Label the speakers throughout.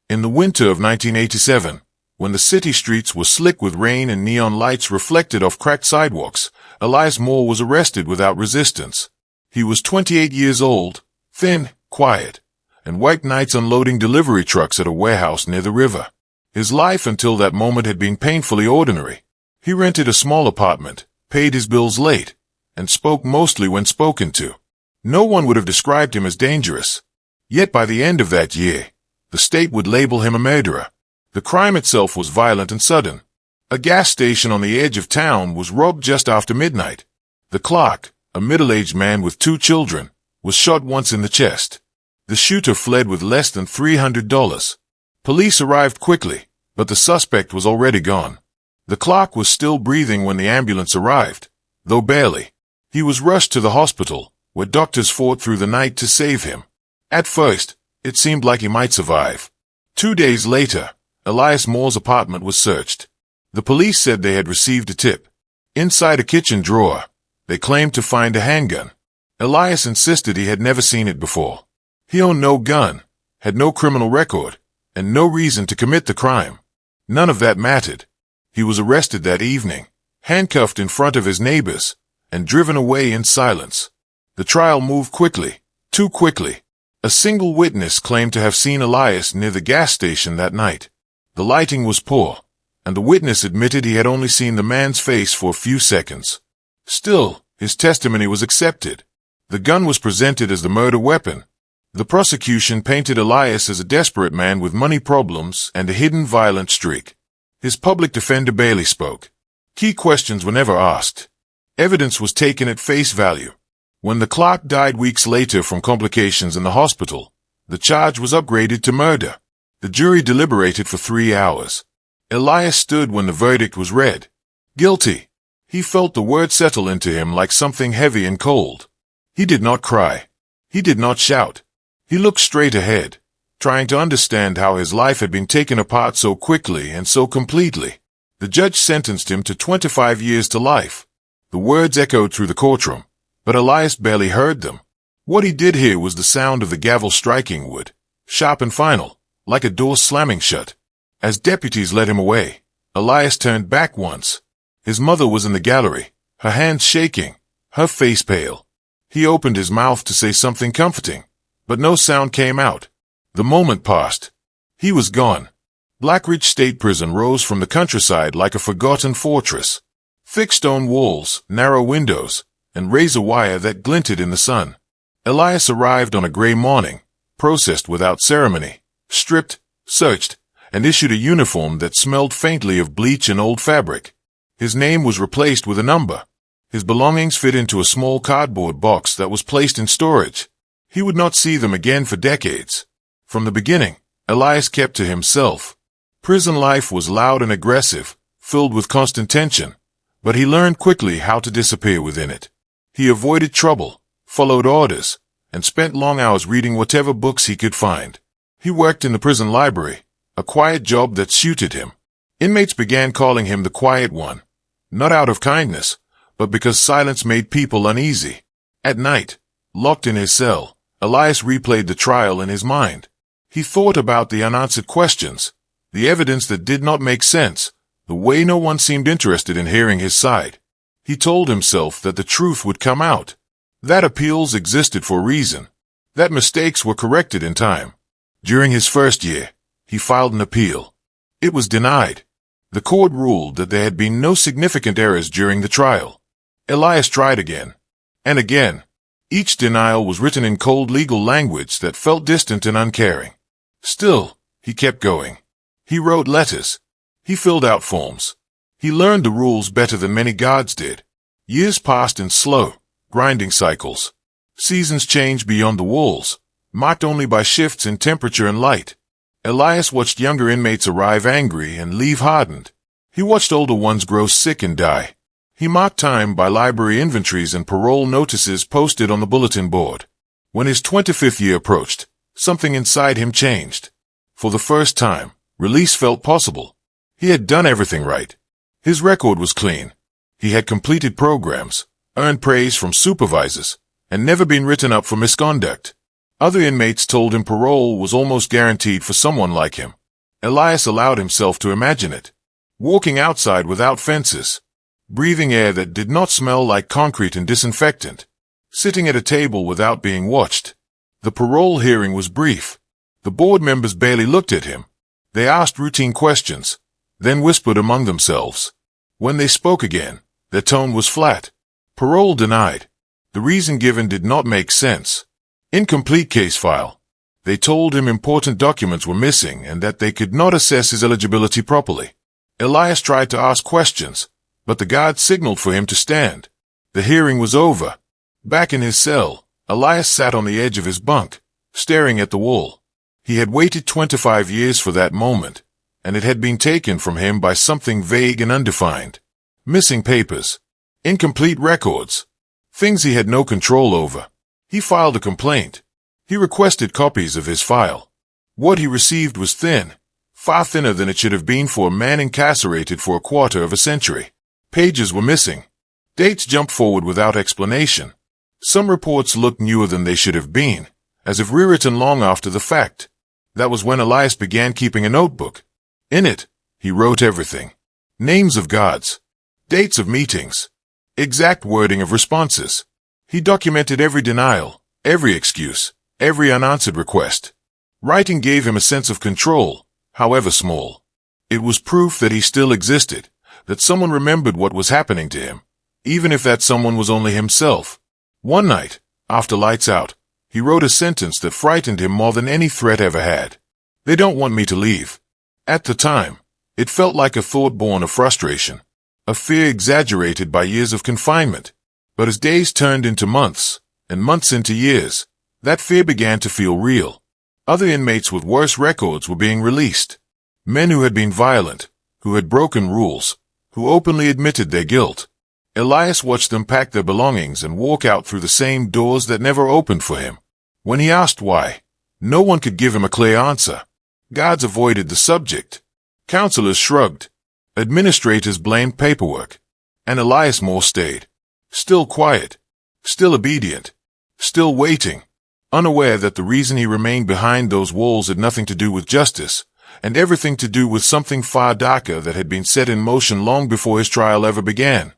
Speaker 1: In the winter of 1987, when the city streets were slick with rain and neon lights reflected off cracked sidewalks, Elias Moore was arrested without resistance. He was 28 years old, thin, quiet, and worked nights unloading delivery trucks at a warehouse near the river. His life until that moment had been painfully ordinary. He rented a small apartment, paid his bills late, and spoke mostly when spoken to. No one would have described him as dangerous. Yet by the end of that year, the state would label him a murderer. The crime itself was violent and sudden. A gas station on the edge of town was robbed just after midnight. The clerk, a middle-aged man with 2 children, was shot once in the chest. The shooter fled with less than $300. Police arrived quickly, but the suspect was already gone. The clerk was still breathing when the ambulance arrived, though barely. He was rushed to the hospital, where doctors fought through the night to save him. At first, it seemed like he might survive. 2 days later, Elias Moore's apartment was searched. The police said they had received a tip. Inside a kitchen drawer, they claimed to find a handgun. Elias insisted he had never seen it before. He owned no gun, had no criminal record, and no reason to commit the crime. None of that mattered. He was arrested that evening, handcuffed in front of his neighbors, and driven away in silence. The trial moved quickly, too quickly. A single witness claimed to have seen Elias near the gas station that night. The lighting was poor, and the witness admitted he had only seen the man's face for a few seconds. Still, his testimony was accepted. The gun was presented as the murder weapon. The prosecution painted Elias as a desperate man with money problems and a hidden violent streak. His public defender barely spoke. Key questions were never asked. Evidence was taken at face value. When the clerk died weeks later from complications in the hospital, the charge was upgraded to murder. The jury deliberated for 3 hours. Elias stood when the verdict was read. Guilty. He felt the word settle into him like something heavy and cold. He did not cry. He did not shout. He looked straight ahead, trying to understand how his life had been taken apart so quickly and so completely. The judge sentenced him to 25 years to life. The words echoed through the courtroom, but Elias barely heard them. What he did hear was the sound of the gavel striking wood, sharp and final, like a door slamming shut. As deputies led him away, Elias turned back once. His mother was in the gallery, her hands shaking, her face pale. He opened his mouth to say something comforting, but no sound came out. The moment passed. He was gone. Blackridge State Prison rose from the countryside like a forgotten fortress. Thick stone walls, narrow windows, and razor wire that glinted in the sun. Elias arrived on a gray morning, processed without ceremony, stripped, searched, and issued a uniform that smelled faintly of bleach and old fabric. His name was replaced with a number. His belongings fit into a small cardboard box that was placed in storage. He would not see them again for decades. From the beginning, Elias kept to himself. Prison life was loud and aggressive, filled with constant tension, but he learned quickly how to disappear within it. He avoided trouble, followed orders, and spent long hours reading whatever books he could find. He worked in the prison library, a quiet job that suited him. Inmates began calling him the Quiet One, not out of kindness, but because silence made people uneasy. At night, locked in his cell, Elias replayed the trial in his mind. He thought about the unanswered questions, the evidence that did not make sense, the way no one seemed interested in hearing his side. He told himself that the truth would come out, that appeals existed for a reason, that mistakes were corrected in time. During his first year, he filed an appeal. It was denied. The court ruled that there had been no significant errors during the trial. Elias tried again, and again. Each denial was written in cold legal language that felt distant and uncaring. Still, he kept going. He wrote letters. He filled out forms. He learned the rules better than many guards did. Years passed in slow, grinding cycles. Seasons changed beyond the walls, marked only by shifts in temperature and light. Elias watched younger inmates arrive angry and leave hardened. He watched older ones grow sick and die. He marked time by library inventories and parole notices posted on the bulletin board. When his 25th year approached, something inside him changed. For the first time, release felt possible. He had done everything right. His record was clean. He had completed programs, earned praise from supervisors, and never been written up for misconduct. Other inmates told him parole was almost guaranteed for someone like him. Elias allowed himself to imagine it. Walking outside without fences. Breathing air that did not smell like concrete and disinfectant. Sitting at a table without being watched. The parole hearing was brief. The board members barely looked at him. They asked routine questions, then whispered among themselves. When they spoke again, their tone was flat. Parole denied. The reason given did not make sense. Incomplete case file. They told him important documents were missing and that they could not assess his eligibility properly. Elias tried to ask questions, but the guard signaled for him to stand. The hearing was over. Back in his cell, Elias sat on the edge of his bunk, staring at the wall. He had waited 25 years for that moment, and it had been taken from him by something vague and undefined. Missing papers. Incomplete records. Things he had no control over. He filed a complaint. He requested copies of his file. What he received was thin, far thinner than it should have been for a man incarcerated for a quarter of a century. Pages were missing. Dates jumped forward without explanation. Some reports looked newer than they should have been, as if rewritten long after the fact. That was when Elias began keeping a notebook. In it, he wrote everything. Names of guards. Dates of meetings. Exact wording of responses. He documented every denial, every excuse, every unanswered request. Writing gave him a sense of control, however small. It was proof that he still existed, that someone remembered what was happening to him, even if that someone was only himself. One night, after lights out, he wrote a sentence that frightened him more than any threat ever had. They don't want me to leave. At the time, it felt like a thought born of frustration, a fear exaggerated by years of confinement. But as days turned into months, and months into years, that fear began to feel real. Other inmates with worse records were being released. Men who had been violent, who had broken rules, who openly admitted their guilt. Elias watched them pack their belongings and walk out through the same doors that never opened for him. When he asked why, no one could give him a clear answer. Guards avoided the subject. Counselors shrugged. Administrators blamed paperwork. And Elias Moore stayed. Still quiet. Still obedient. Still waiting. Unaware that the reason he remained behind those walls had nothing to do with justice, and everything to do with something far darker that had been set in motion long before his trial ever began.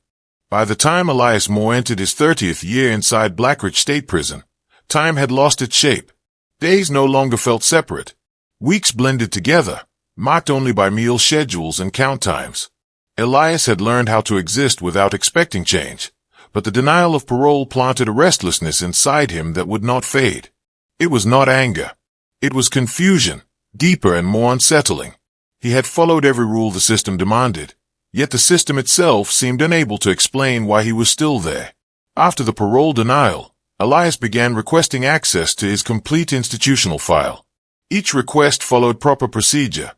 Speaker 1: By the time Elias Moore entered his 30th year inside Blackridge State Prison, time had lost its shape. Days no longer felt separate. Weeks blended together, marked only by meal schedules and count times. Elias had learned how to exist without expecting change, but the denial of parole planted a restlessness inside him that would not fade. It was not anger. It was confusion, deeper and more unsettling. He had followed every rule the system demanded, yet the system itself seemed unable to explain why he was still there. After the parole denial, Elias began requesting access to his complete institutional file. Each request followed proper procedure.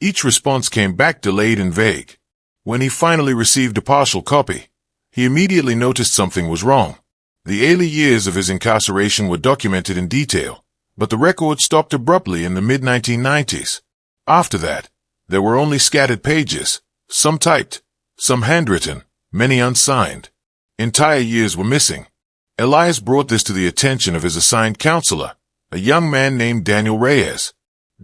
Speaker 1: Each response came back delayed and vague. When he finally received a partial copy, he immediately noticed something was wrong. The early years of his incarceration were documented in detail, but the record stopped abruptly in the mid-1990s. After that, there were only scattered pages, some typed, some handwritten, many unsigned. Entire years were missing. Elias brought this to the attention of his assigned counselor, a young man named Daniel Reyes.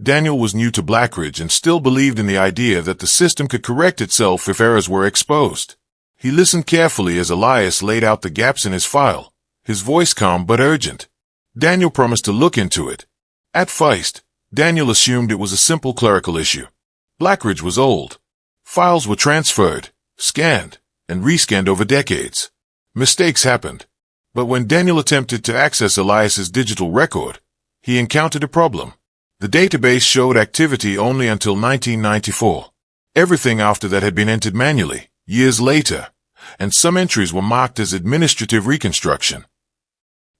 Speaker 1: Daniel was new to Blackridge and still believed in the idea that the system could correct itself if errors were exposed. He listened carefully as Elias laid out the gaps in his file, his voice calm but urgent. Daniel promised to look into it. At first, Daniel assumed it was a simple clerical issue. Blackridge was old. Files were transferred, scanned, and rescanned over decades. Mistakes happened. But when Daniel attempted to access Elias's digital record, he encountered a problem. The database showed activity only until 1994. Everything after that had been entered manually, years later, and some entries were marked as administrative reconstruction.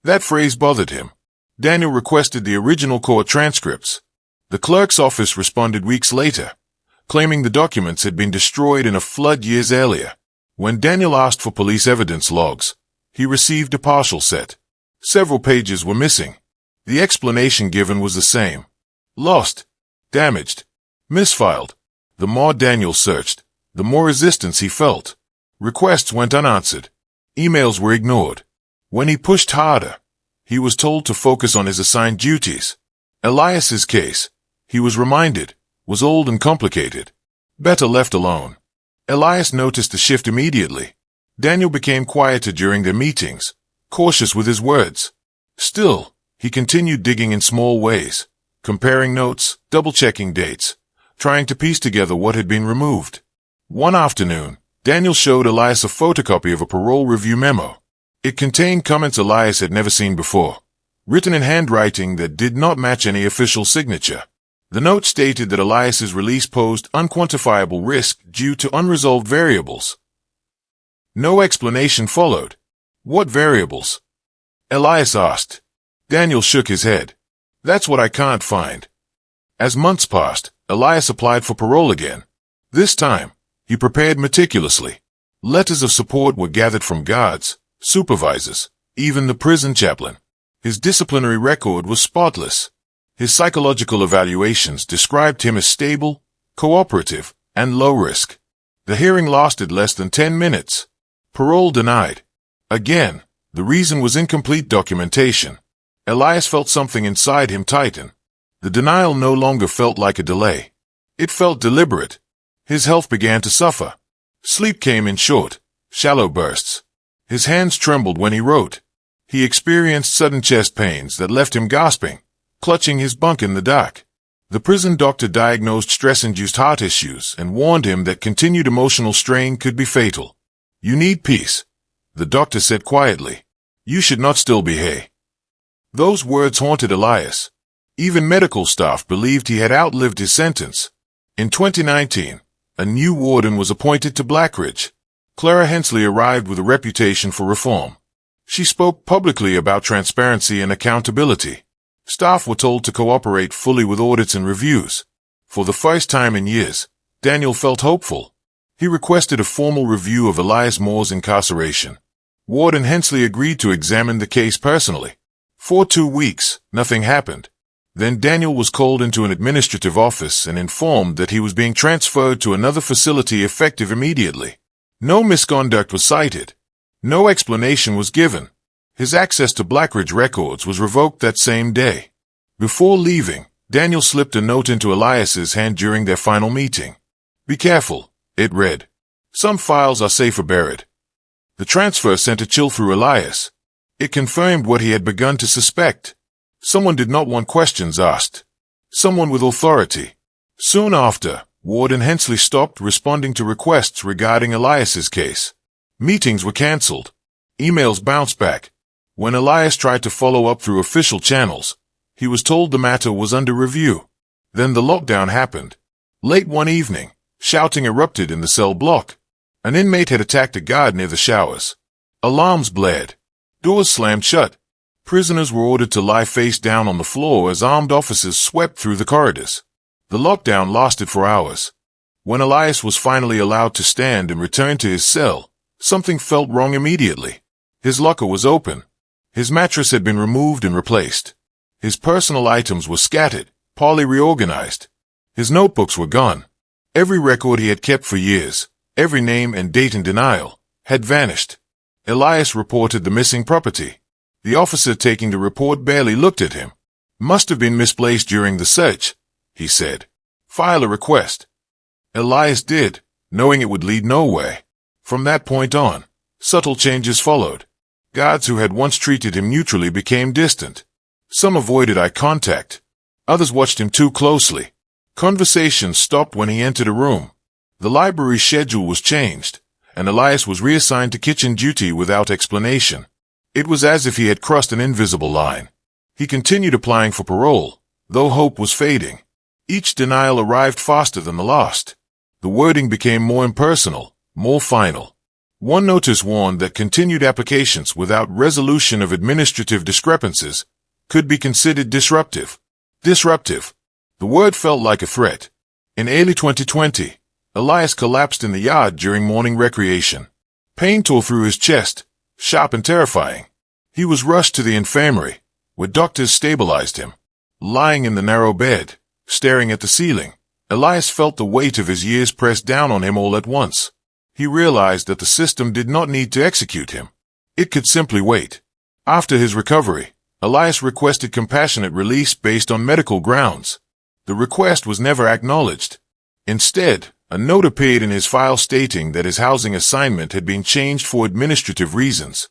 Speaker 1: That phrase bothered him. Daniel requested the original court transcripts. The clerk's office responded weeks later, claiming the documents had been destroyed in a flood years earlier. When Daniel asked for police evidence logs, he received a partial set. Several pages were missing. The explanation given was the same. Lost, damaged, misfiled. The more Daniel searched, the more resistance he felt. Requests went unanswered. Emails were ignored. When he pushed harder, he was told to focus on his assigned duties. Elias's case, he was reminded, was old and complicated. Better left alone. Elias noticed the shift immediately. Daniel became quieter during their meetings, cautious with his words. Still, he continued digging in small ways, comparing notes, double-checking dates, trying to piece together what had been removed. One afternoon, Daniel showed Elias a photocopy of a parole review memo. It contained comments Elias had never seen before, written in handwriting that did not match any official signature. The note stated that Elias's release posed unquantifiable risk due to unresolved variables. No explanation followed. What variables? Elias asked. Daniel shook his head. That's what I can't find. As months passed, Elias applied for parole again. This time, he prepared meticulously. Letters of support were gathered from guards, supervisors, even the prison chaplain. His disciplinary record was spotless. His psychological evaluations described him as stable, cooperative, and low risk. The hearing lasted less than 10 minutes. Parole denied. Again, the reason was incomplete documentation. Elias felt something inside him tighten. The denial no longer felt like a delay. It felt deliberate. His health began to suffer. Sleep came in short, shallow bursts. His hands trembled when he wrote. He experienced sudden chest pains that left him gasping, clutching his bunk in the dark. The prison doctor diagnosed stress-induced heart issues and warned him that continued emotional strain could be fatal. You need peace, the doctor said quietly. You should not still be hay. Those words haunted Elias. Even medical staff believed he had outlived his sentence. In 2019, a new warden was appointed to Blackridge. Clara Hensley arrived with a reputation for reform. She spoke publicly about transparency and accountability. Staff were told to cooperate fully with audits and reviews. For the first time in years, Daniel felt hopeful. He requested a formal review of Elias Moore's incarceration. Warden Hensley agreed to examine the case personally. For 2 weeks, nothing happened. Then Daniel was called into an administrative office and informed that he was being transferred to another facility effective immediately. No misconduct was cited. No explanation was given. His access to Blackridge records was revoked that same day. Before leaving, Daniel slipped a note into Elias's hand during their final meeting. Be careful, it read. Some files are safer buried. The transfer sent a chill through Elias. It confirmed what he had begun to suspect. Someone did not want questions asked. Someone with authority. Soon after, Warden Hensley stopped responding to requests regarding Elias's case. Meetings were cancelled. Emails bounced back. When Elias tried to follow up through official channels, he was told the matter was under review. Then the lockdown happened. Late one evening, shouting erupted in the cell block. An inmate had attacked a guard near the showers. Alarms blared. Doors slammed shut. Prisoners were ordered to lie face down on the floor as armed officers swept through the corridors. The lockdown lasted for hours. When Elias was finally allowed to stand and return to his cell, something felt wrong immediately. His locker was open. His mattress had been removed and replaced. His personal items were scattered, poorly reorganized. His notebooks were gone. Every record he had kept for years, every name and date in denial, had vanished. Elias reported the missing property. The officer taking the report barely looked at him. Must have been misplaced during the search, he said. File a request. Elias did, knowing it would lead nowhere. From that point on, subtle changes followed. Guards who had once treated him neutrally became distant. Some avoided eye contact. Others watched him too closely. Conversations stopped when he entered a room. The library schedule was changed, and Elias was reassigned to kitchen duty without explanation. It was as if he had crossed an invisible line. He continued applying for parole, though hope was fading. Each denial arrived faster than the last. The wording became more impersonal, more final. One notice warned that continued applications without resolution of administrative discrepancies could be considered disruptive. Disruptive. The word felt like a threat. In early 2020, Elias collapsed in the yard during morning recreation. Pain tore through his chest, sharp and terrifying. He was rushed to the infirmary, where doctors stabilized him. Lying in the narrow bed, staring at the ceiling, Elias felt the weight of his years pressed down on him all at once. He realized that the system did not need to execute him. It could simply wait. After his recovery, Elias requested compassionate release based on medical grounds. The request was never acknowledged. Instead, a note appeared in his file stating that his housing assignment had been changed for administrative reasons.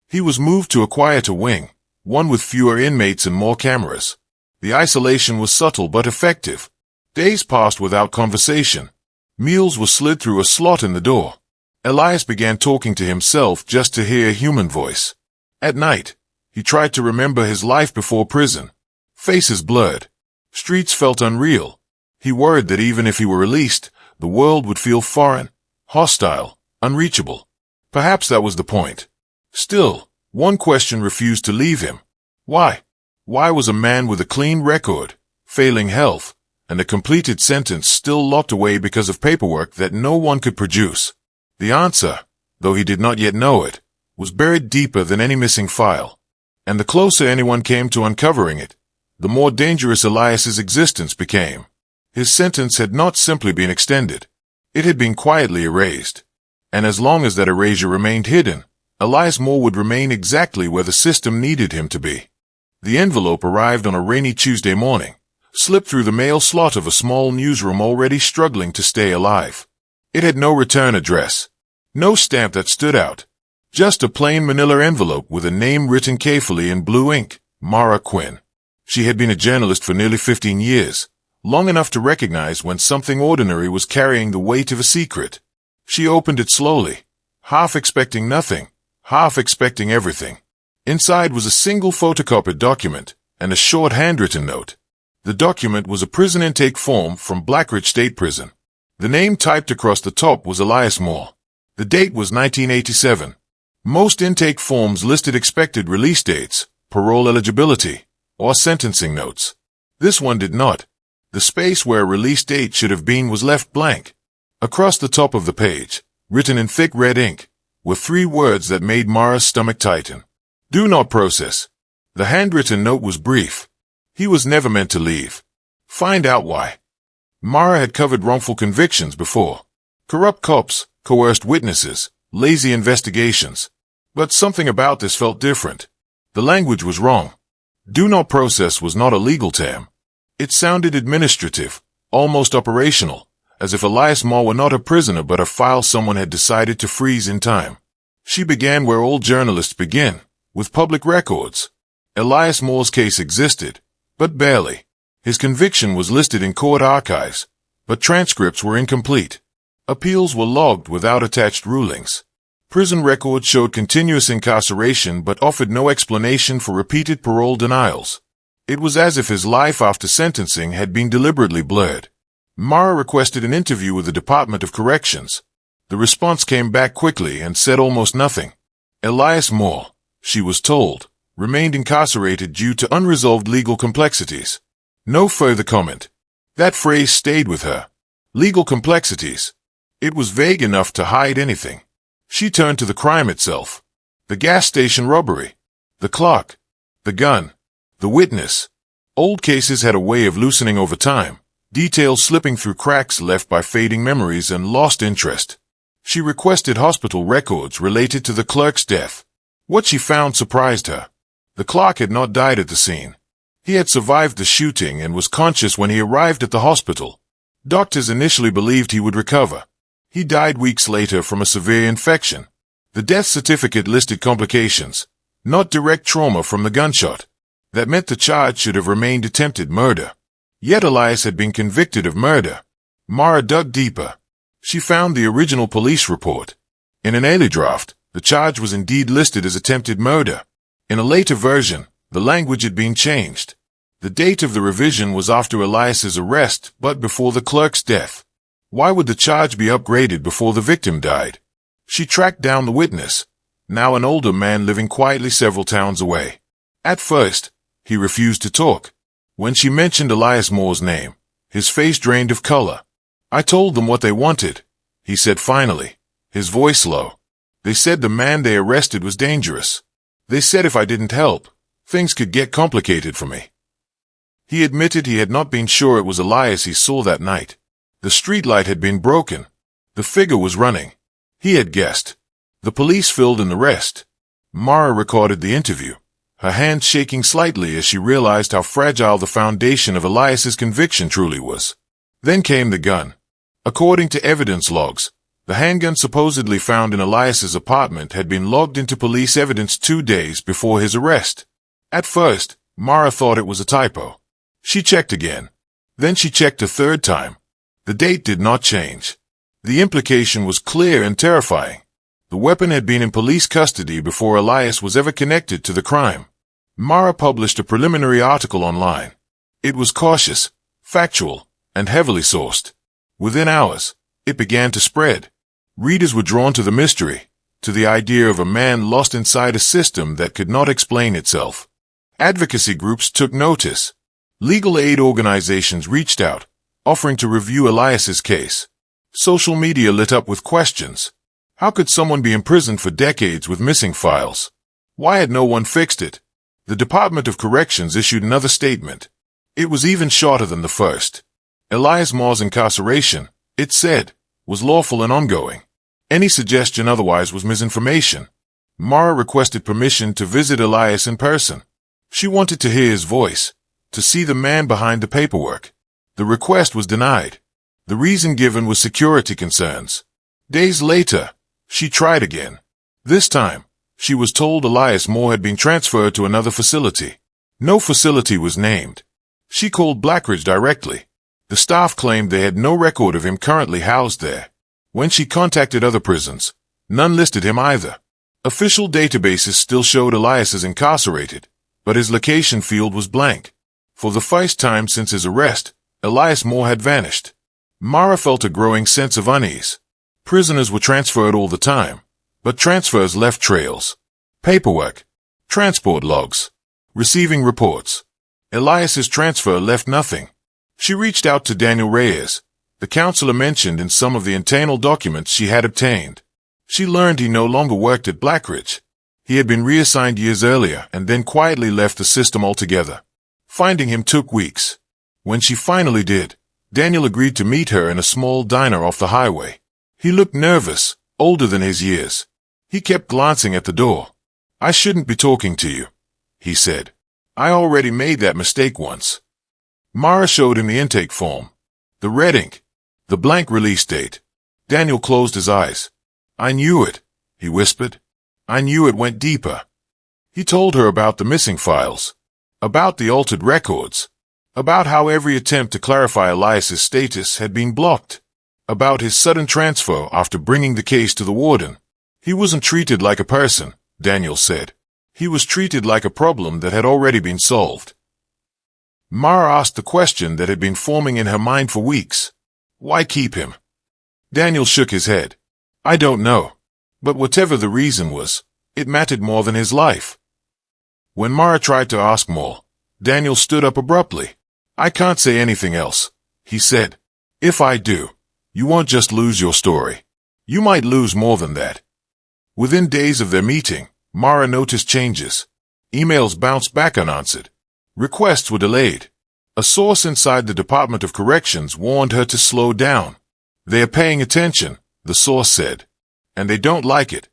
Speaker 1: He was moved to a quieter wing, one with fewer inmates and more cameras. The isolation was subtle but effective. Days passed without conversation. Meals were slid through a slot in the door. Elias began talking to himself just to hear a human voice. At night, he tried to remember his life before prison. Faces blurred. Streets felt unreal. He worried that even if he were released, the world would feel foreign, hostile, unreachable. Perhaps that was the point. Still, one question refused to leave him. Why? Why was a man with a clean record, failing health, and a completed sentence still locked away because of paperwork that no one could produce? The answer, though he did not yet know it, was buried deeper than any missing file. And the closer anyone came to uncovering it, the more dangerous Elias's existence became. His sentence had not simply been extended. It had been quietly erased. And as long as that erasure remained hidden, Elias Moore would remain exactly where the system needed him to be. The envelope arrived on a rainy Tuesday morning, slipped through the mail slot of a small newsroom already struggling to stay alive. It had no return address, no stamp that stood out, just a plain manila envelope with a name written carefully in blue ink, Mara Quinn. She had been a journalist for nearly 15 years, long enough to recognize when something ordinary was carrying the weight of a secret. She opened it slowly, half expecting nothing, half expecting everything. Inside was a single photocopied document and a short handwritten note. The document was a prison intake form from Blackridge State Prison. The name typed across the top was Elias Moore. The date was 1987. Most intake forms listed expected release dates, parole eligibility, or sentencing notes. This one did not. The space where a release date should have been was left blank. Across the top of the page, written in thick red ink, were 3 words that made Mara's stomach tighten. Do not process. The handwritten note was brief. He was never meant to leave. Find out why. Mara had covered wrongful convictions before. Corrupt cops, coerced witnesses, lazy investigations. But something about this felt different. The language was wrong. Do not process was not a legal term. It sounded administrative, almost operational, as if Elias Moore were not a prisoner but a file someone had decided to freeze in time. She began where all journalists begin, with public records. Elias Moore's case existed, but barely. His conviction was listed in court archives, but transcripts were incomplete. Appeals were logged without attached rulings. Prison records showed continuous incarceration but offered no explanation for repeated parole denials. It was as if his life after sentencing had been deliberately blurred. Mara requested an interview with the Department of Corrections. The response came back quickly and said almost nothing. Elias Moore, she was told, remained incarcerated due to unresolved legal complexities. No further comment. That phrase stayed with her. Legal complexities. It was vague enough to hide anything. She turned to the crime itself. The gas station robbery. The clock. The gun. The witness. Old cases had a way of loosening over time, details slipping through cracks left by fading memories and lost interest. She requested hospital records related to the clerk's death. What she found surprised her. The clerk had not died at the scene. He had survived the shooting and was conscious when he arrived at the hospital. Doctors initially believed he would recover. He died weeks later from a severe infection. The death certificate listed complications, not direct trauma from the gunshot. That meant the charge should have remained attempted murder. Yet Elias had been convicted of murder. Mara dug deeper. She found the original police report. In an early draft, the charge was indeed listed as attempted murder. In a later version, the language had been changed. The date of the revision was after Elias's arrest, but before the clerk's death. Why would the charge be upgraded before the victim died? She tracked down the witness, now an older man living quietly several towns away. At first, he refused to talk. When she mentioned Elias Moore's name, his face drained of color. I told them what they wanted, he said finally, his voice low. They said the man they arrested was dangerous. They said if I didn't help, things could get complicated for me. He admitted he had not been sure it was Elias he saw that night. The streetlight had been broken. The figure was running. He had guessed. The police filled in the rest. Mara recorded the interview. her hand shaking slightly as she realized how fragile the foundation of Elias's conviction truly was. Then came the gun. According to evidence logs, the handgun supposedly found in Elias's apartment had been logged into police evidence 2 days before his arrest. At first, Mara thought it was a typo. She checked again. Then she checked a third time. The date did not change. The implication was clear and terrifying. The weapon had been in police custody before Elias was ever connected to the crime. Mara published a preliminary article online. It was cautious, factual, and heavily sourced. Within hours, it began to spread. Readers were drawn to the mystery, to the idea of a man lost inside a system that could not explain itself. Advocacy groups took notice. Legal aid organizations reached out, offering to review Elias's case. Social media lit up with questions. How could someone be imprisoned for decades with missing files? Why had no one fixed it? The Department of Corrections issued another statement. It was even shorter than the first. Elias Moore's incarceration, it said, was lawful and ongoing. Any suggestion otherwise was misinformation. Mara requested permission to visit Elias in person. She wanted to hear his voice, to see the man behind the paperwork. The request was denied. The reason given was security concerns. Days later, she tried again. This time, she was told Elias Moore had been transferred to another facility. No facility was named. She called Blackridge directly. The staff claimed they had no record of him currently housed there. When she contacted other prisons, none listed him either. Official databases still showed Elias as incarcerated, but his location field was blank. For the first time since his arrest, Elias Moore had vanished. Mara felt a growing sense of unease. Prisoners were transferred all the time, but transfers left trails. Paperwork, transport logs, receiving reports. Elias's transfer left nothing. She reached out to Daniel Reyes, the counselor mentioned in some of the internal documents she had obtained. She learned he no longer worked at Blackridge. He had been reassigned years earlier and then quietly left the system altogether. Finding him took weeks. When she finally did, Daniel agreed to meet her in a small diner off the highway. He looked nervous, older than his years. He kept glancing at the door. "I shouldn't be talking to you," he said. "I already made that mistake once." Mara showed him the intake form. The red ink. The blank release date. Daniel closed his eyes. "I knew it," he whispered. "I knew it went deeper." He told her about the missing files. About the altered records. About how every attempt to clarify Elias's status had been blocked. About his sudden transfer after bringing the case to the warden. He wasn't treated like a person, Daniel said. He was treated like a problem that had already been solved. Mara asked the question that had been forming in her mind for weeks. Why keep him? Daniel shook his head. "I don't know. But whatever the reason was, it mattered more than his life." When Mara tried to ask more, Daniel stood up abruptly. "I can't say anything else," he said. "If I do, you won't just lose your story. You might lose more than that." Within days of their meeting, Mara noticed changes. Emails bounced back unanswered. Requests were delayed. A source inside the Department of Corrections warned her to slow down. "They are paying attention," the source said, "and they don't like it."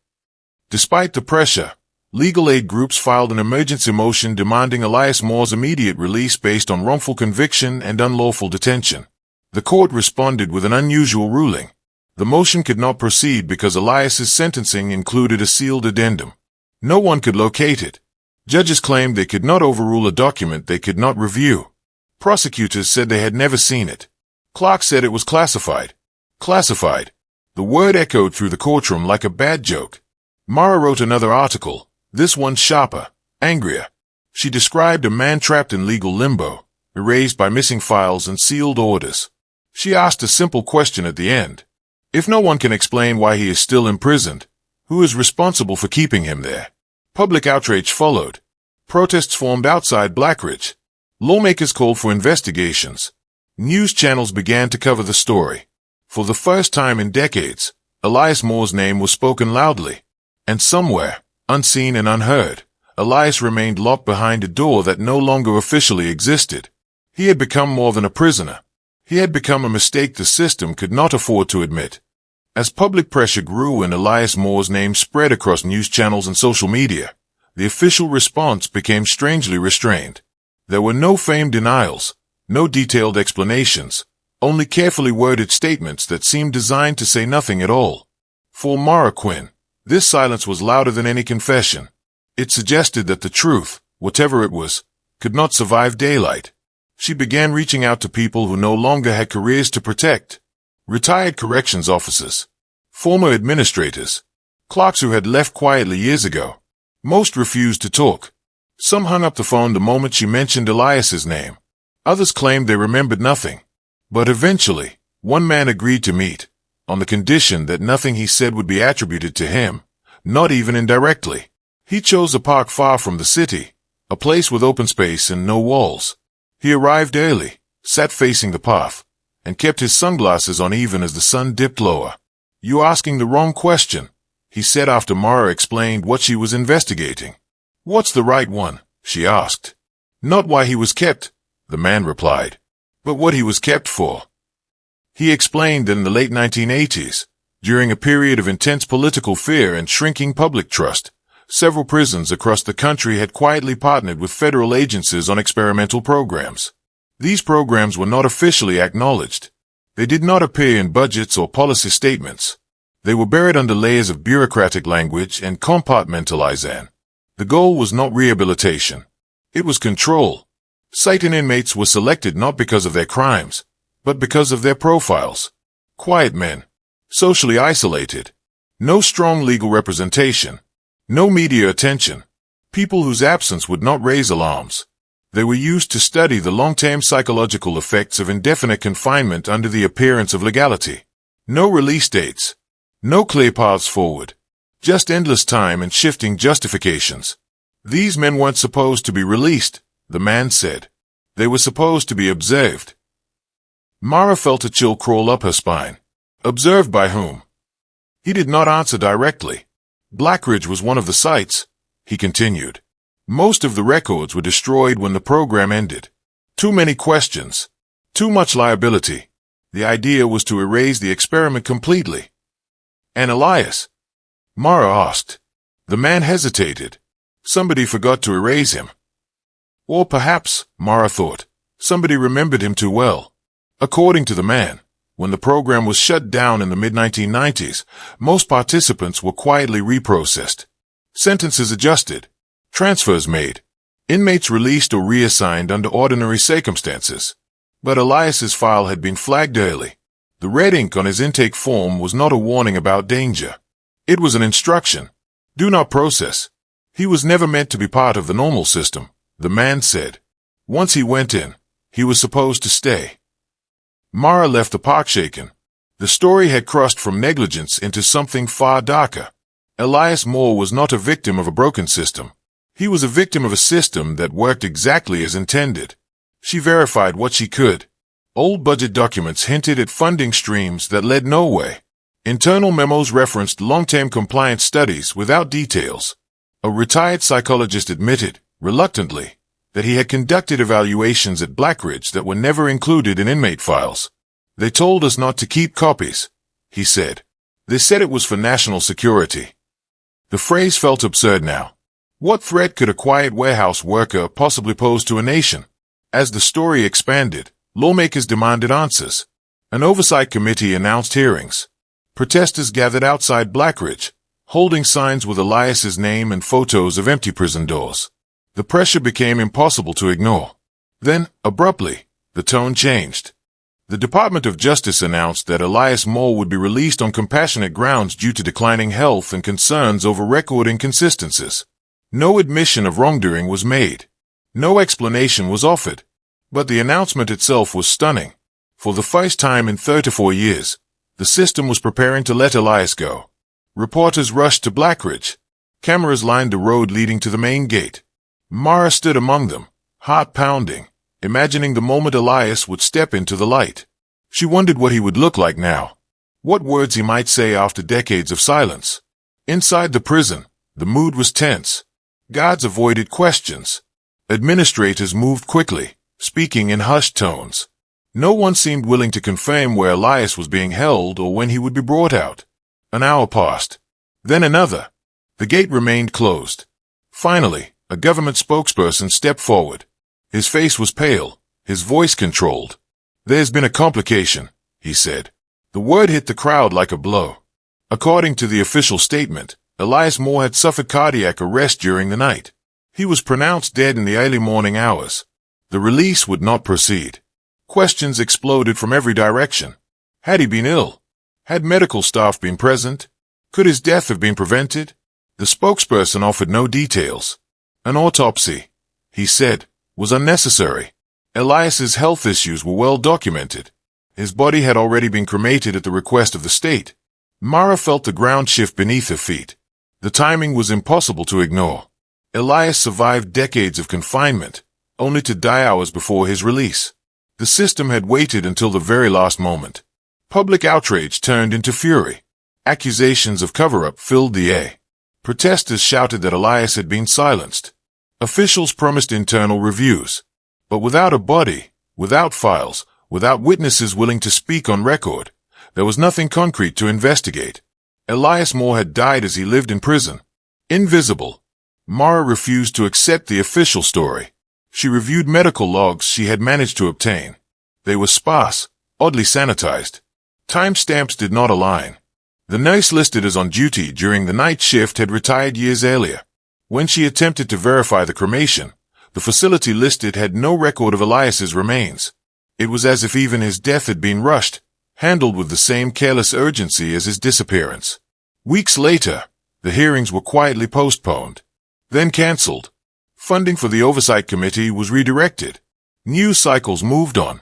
Speaker 1: Despite the pressure, legal aid groups filed an emergency motion demanding Elias Moore's immediate release based on wrongful conviction and unlawful detention. The court responded with an unusual ruling. The motion could not proceed because Elias's sentencing included a sealed addendum. No one could locate it. Judges claimed they could not overrule a document they could not review. Prosecutors said they had never seen it. Clark said it was classified. Classified. The word echoed through the courtroom like a bad joke. Mara wrote another article, this one sharper, angrier. She described a man trapped in legal limbo, erased by missing files and sealed orders. She asked a simple question at the end. If no one can explain why he is still imprisoned, who is responsible for keeping him there? Public outrage followed. Protests formed outside Blackridge. Lawmakers called for investigations. News channels began to cover the story. For the first time in decades, Elias Moore's name was spoken loudly. And somewhere, unseen and unheard, Elias remained locked behind a door that no longer officially existed. He had become more than a prisoner. He had become a mistake the system could not afford to admit. As public pressure grew and Elias Moore's name spread across news channels and social media, the official response became strangely restrained. There were no feigned denials, no detailed explanations, only carefully worded statements that seemed designed to say nothing at all. For Mara Quinn, this silence was louder than any confession. It suggested that the truth, whatever it was, could not survive daylight. She began reaching out to people who no longer had careers to protect. Retired corrections officers, former administrators, clerks who had left quietly years ago. Most refused to talk. Some hung up the phone the moment she mentioned Elias's name. Others claimed they remembered nothing. But eventually, one man agreed to meet, on the condition that nothing he said would be attributed to him, not even indirectly. He chose a park far from the city, a place with open space and no walls. He arrived early, sat facing the path, and kept his sunglasses on even as the sun dipped lower. "You're asking the wrong question," he said after Mara explained what she was investigating. "What's the right one?" she asked. "Not why he was kept," the man replied, "but what he was kept for." He explained that in the late 1980s, during a period of intense political fear and shrinking public trust, several prisons across the country had quietly partnered with federal agencies on experimental programs. These programs were not officially acknowledged. They did not appear in budgets or policy statements. They were buried under layers of bureaucratic language and compartmentalization. The goal was not rehabilitation. It was control. Certain inmates were selected not because of their crimes, but because of their profiles. Quiet men. Socially isolated. No strong legal representation. No media attention. People whose absence would not raise alarms. They were used to study the long-term psychological effects of indefinite confinement under the appearance of legality. No release dates. No clear paths forward. Just endless time and shifting justifications. These men weren't supposed to be released, the man said. They were supposed to be observed. Mara felt a chill crawl up her spine. Observed by whom? He did not answer directly. Blackridge was one of the sites, he continued. Most of the records were destroyed when the program ended. Too many questions. Too much liability. The idea was to erase the experiment completely. And Elias? Mara asked. The man hesitated. Somebody forgot to erase him. Or perhaps, Mara thought, somebody remembered him too well. According to the man, when the program was shut down in the mid-1990s, most participants were quietly reprocessed. Sentences adjusted. Transfers made. Inmates released or reassigned under ordinary circumstances. But Elias's file had been flagged early. The red ink on his intake form was not a warning about danger. It was an instruction. Do not process. He was never meant to be part of the normal system, the man said. Once he went in, he was supposed to stay. Mara left the park shaken. The story had crossed from negligence into something far darker. Elias Moore was not a victim of a broken system. He was a victim of a system that worked exactly as intended. She verified what she could. Old budget documents hinted at funding streams that led nowhere. Internal memos referenced long-term compliance studies without details. A retired psychologist admitted, reluctantly, that he had conducted evaluations at Blackridge that were never included in inmate files. They told us not to keep copies, he said. They said it was for national security. The phrase felt absurd now. What threat could a quiet warehouse worker possibly pose to a nation? As the story expanded, lawmakers demanded answers. An oversight committee announced hearings. Protesters gathered outside Blackridge, holding signs with Elias's name and photos of empty prison doors. The pressure became impossible to ignore. Then, abruptly, the tone changed. The Department of Justice announced that Elias Moore would be released on compassionate grounds due to declining health and concerns over record inconsistencies. No admission of wrongdoing was made. No explanation was offered. But the announcement itself was stunning. For the first time in 34 years, the system was preparing to let Elias go. Reporters rushed to Blackridge. Cameras lined the road leading to the main gate. Mara stood among them, heart pounding, imagining the moment Elias would step into the light. She wondered what he would look like now. What words he might say after decades of silence. Inside the prison, the mood was tense. Guards avoided questions. Administrators moved quickly, speaking in hushed tones. No one seemed willing to confirm where Elias was being held or when he would be brought out. An hour passed. Then another. The gate remained closed. Finally, a government spokesperson stepped forward. His face was pale, his voice controlled. "There's been a complication," he said. The word hit the crowd like a blow. According to the official statement, Elias Moore had suffered cardiac arrest during the night. He was pronounced dead in the early morning hours. The release would not proceed. Questions exploded from every direction. Had he been ill? Had medical staff been present? Could his death have been prevented? The spokesperson offered no details. An autopsy, he said, was unnecessary. Elias's health issues were well documented. His body had already been cremated at the request of the state. Mara felt the ground shift beneath her feet. The timing was impossible to ignore. Elias survived decades of confinement, only to die hours before his release. The system had waited until the very last moment. Public outrage turned into fury. Accusations of cover-up filled the air. Protesters shouted that Elias had been silenced. Officials promised internal reviews. But without a body, without files, without witnesses willing to speak on record, there was nothing concrete to investigate. Elias Moore had died as he lived in prison. Invisible. Mara refused to accept the official story. She reviewed medical logs she had managed to obtain. They were sparse, oddly sanitized. Timestamps did not align. The nurse listed as on duty during the night shift had retired years earlier. When she attempted to verify the cremation, the facility listed had no record of Elias's remains. It was as if even his death had been rushed, handled with the same careless urgency as his disappearance. Weeks later, the hearings were quietly postponed, then cancelled. Funding for the Oversight Committee was redirected. News cycles moved on.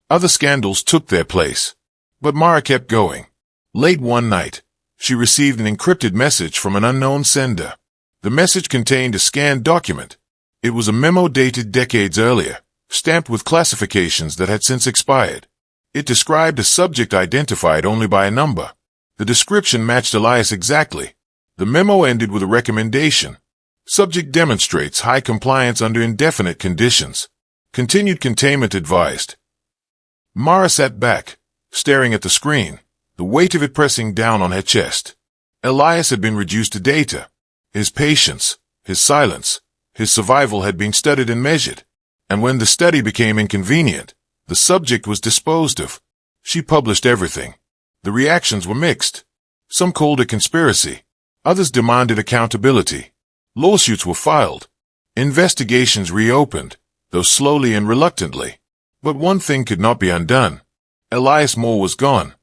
Speaker 1: Other scandals took their place. But Mara kept going. Late one night, she received an encrypted message from an unknown sender. The message contained a scanned document. It was a memo dated decades earlier, stamped with classifications that had since expired. It described a subject identified only by a number. The description matched Elias exactly. The memo ended with a recommendation. Subject demonstrates high compliance under indefinite conditions. Continued containment advised. Mara sat back, staring at the screen, the weight of it pressing down on her chest. Elias had been reduced to data. His patience, his silence, his survival had been studied and measured. And when the study became inconvenient, the subject was disposed of. She published everything. The reactions were mixed. Some called it conspiracy. Others demanded accountability. Lawsuits were filed. Investigations reopened, though slowly and reluctantly. But one thing could not be undone. Elias Moore was gone.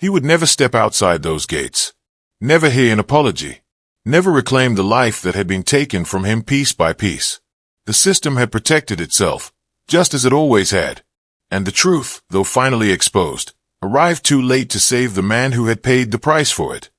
Speaker 1: He would never step outside those gates. Never hear an apology. Never reclaim the life that had been taken from him piece by piece. The system had protected itself, just as it always had. And the truth, though finally exposed, arrived too late to save the man who had paid the price for it.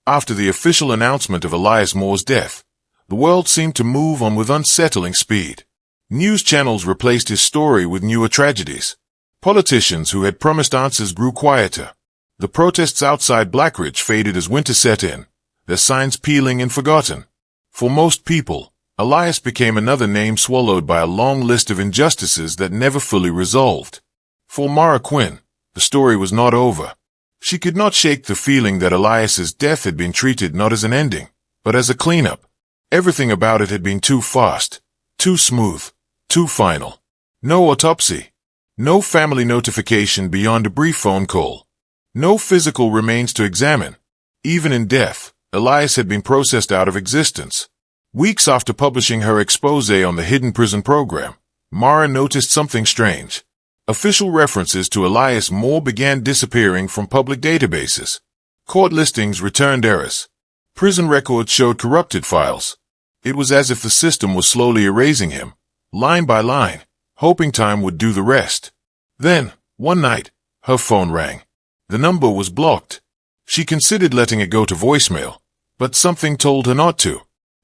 Speaker 1: After the official announcement of Elias Moore's death, the world seemed to move on with unsettling speed. News channels replaced his story with newer tragedies. Politicians who had promised answers grew quieter. The protests outside Blackridge faded as winter set in, their signs peeling and forgotten. For most people, Elias became another name swallowed by a long list of injustices that never fully resolved. For Mara Quinn, the story was not over. She could not shake the feeling that Elias's death had been treated not as an ending, but as a cleanup. Everything about it had been too fast, too smooth, too final. No autopsy. No family notification beyond a brief phone call. No physical remains to examine. Even in death, Elias had been processed out of existence. Weeks after publishing her expose on the hidden prison program, Mara noticed something strange. Official references to Elias Moore began disappearing from public databases. Court listings returned errors. Prison records showed corrupted files. It was as if the system was slowly erasing him, line by line, hoping time would do the rest. Then, one night, her phone rang. The number was blocked. She considered letting it go to voicemail, but something told her not to.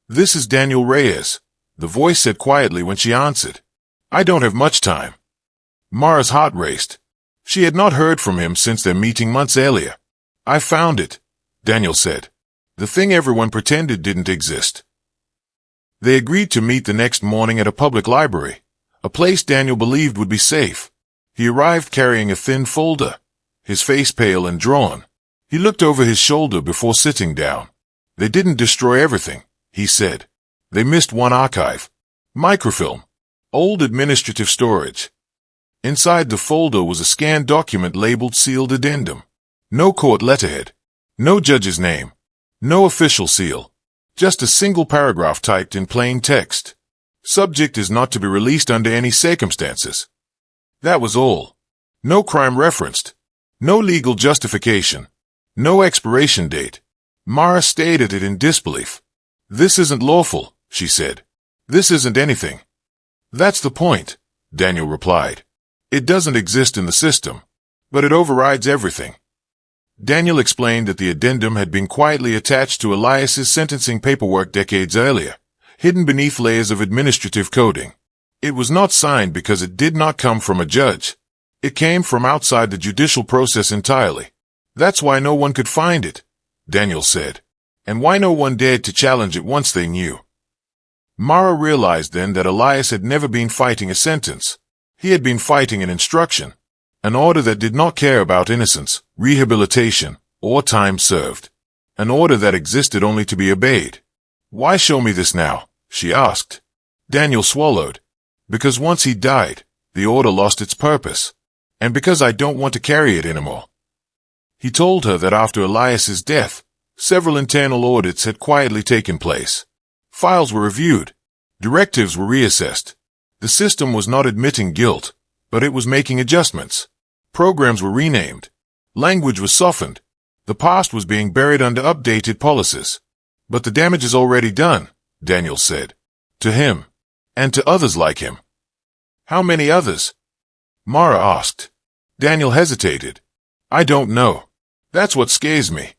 Speaker 1: "This is Daniel Reyes," the voice said quietly when she answered. "I don't have much time." Mara's heart raced. She had not heard from him since their meeting months earlier. "I found it," Daniel said. "The thing everyone pretended didn't exist." They agreed to meet the next morning at a public library, a place Daniel believed would be safe. He arrived carrying a thin folder, his face pale and drawn. He looked over his shoulder before sitting down. "They didn't destroy everything," he said. They missed one archive. Microfilm. Old administrative storage. Inside the folder was a scanned document labeled Sealed Addendum. No court letterhead. No judge's name. No official seal. Just a single paragraph typed in plain text. Subject is not to be released under any circumstances. That was all. No crime referenced. No legal justification. No expiration date. Mara stared at it in disbelief. This isn't lawful, she said. This isn't anything. That's the point, Daniel replied. It doesn't exist in the system, but it overrides everything. Daniel explained that the addendum had been quietly attached to Elias's sentencing paperwork decades earlier, hidden beneath layers of administrative coding. It was not signed because it did not come from a judge. It came from outside the judicial process entirely. That's why no one could find it, Daniel said, and why no one dared to challenge it once they knew. Mara realized then that Elias had never been fighting a sentence. He had been fighting an instruction, an order that did not care about innocence, rehabilitation, or time served. An order that existed only to be obeyed. Why show me this now? She asked. Daniel swallowed. Because once he died, the order lost its purpose. And because I don't want to carry it anymore. He told her that after Elias's death, several internal audits had quietly taken place. Files were reviewed. Directives were reassessed. The system was not admitting guilt, but it was making adjustments. Programs were renamed. Language was softened. The past was being buried under updated policies. But the damage is already done, Daniel said. To him. And to others like him. How many others? Mara asked. Daniel hesitated. I don't know. That's what scares me.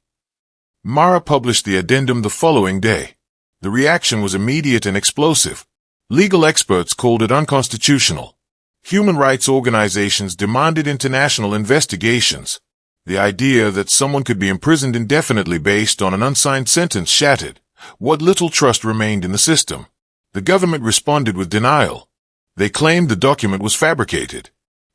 Speaker 1: Mara published the addendum the following day. The reaction was immediate and explosive. Legal experts called it unconstitutional. Human rights organizations demanded international investigations. The idea that someone could be imprisoned indefinitely based on an unsigned sentence shattered what little trust remained in the system. The government responded with denial. They claimed the document was fabricated.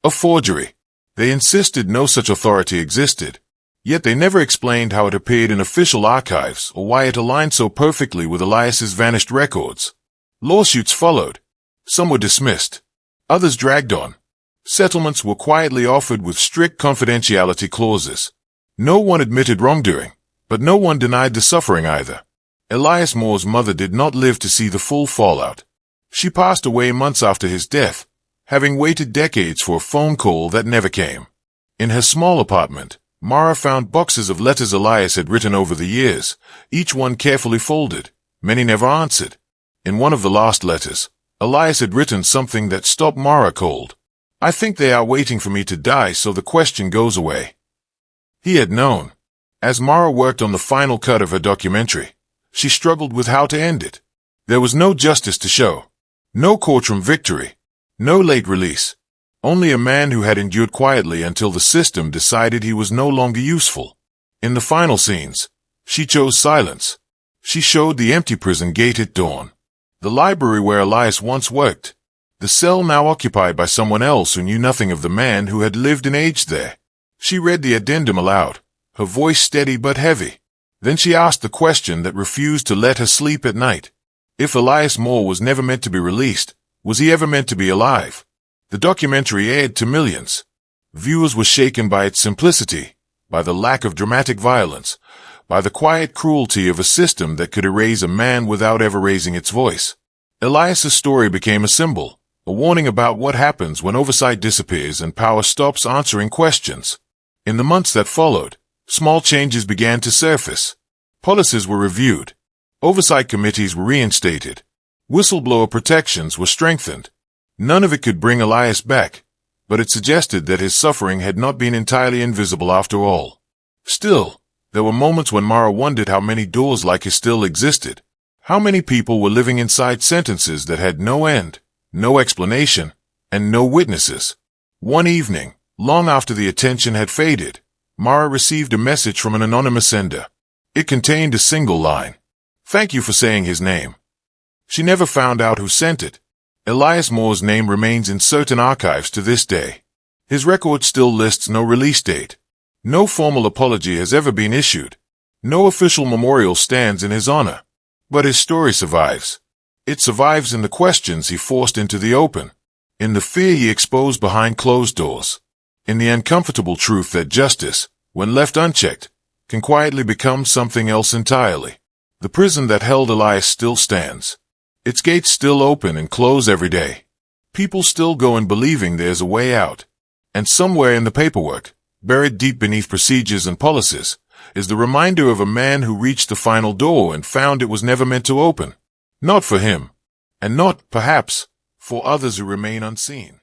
Speaker 1: A forgery. They insisted no such authority existed. Yet they never explained how it appeared in official archives or why it aligned so perfectly with Elias's vanished records. Lawsuits followed. Some were dismissed. Others dragged on. Settlements were quietly offered with strict confidentiality clauses. No one admitted wrongdoing, but no one denied the suffering either. Elias Moore's mother did not live to see the full fallout. She passed away months after his death, having waited decades for a phone call that never came. In her small apartment, Mara found boxes of letters Elias had written over the years, each one carefully folded. Many never answered. In one of the last letters, Elias had written something that stopped Mara cold. I think they are waiting for me to die so the question goes away. He had known. As Mara worked on the final cut of her documentary, she struggled with how to end it. There was no justice to show. No courtroom victory. No late release. Only a man who had endured quietly until the system decided he was no longer useful. In the final scenes, she chose silence. She showed the empty prison gate at dawn. The library where Elias once worked. The cell now occupied by someone else who knew nothing of the man who had lived and aged there. She read the addendum aloud, her voice steady but heavy. Then she asked the question that refused to let her sleep at night. If Elias Moore was never meant to be released, was he ever meant to be alive? The documentary aired to millions. Viewers were shaken by its simplicity, by the lack of dramatic violence, by the quiet cruelty of a system that could erase a man without ever raising its voice. Elias's story became a symbol, a warning about what happens when oversight disappears and power stops answering questions. In the months that followed, small changes began to surface. Policies were reviewed. Oversight committees were reinstated. Whistleblower protections were strengthened. None of it could bring Elias back, but it suggested that his suffering had not been entirely invisible after all. Still, there were moments when Mara wondered how many doors like his still existed. How many people were living inside sentences that had no end, no explanation, and no witnesses. One evening, long after the attention had faded, Mara received a message from an anonymous sender. It contained a single line. Thank you for saying his name. She never found out who sent it. Elias Moore's name remains in certain archives to this day. His record still lists no release date. No formal apology has ever been issued. No official memorial stands in his honor. But his story survives. It survives in the questions he forced into the open, in the fear he exposed behind closed doors, in the uncomfortable truth that justice, when left unchecked, can quietly become something else entirely. The prison that held Elias still stands. Its gates still open and close every day. People still go in believing there's a way out. And somewhere in the paperwork, buried deep beneath procedures and policies, is the reminder of a man who reached the final door and found it was never meant to open. Not for him, and not, perhaps, for others who remain unseen.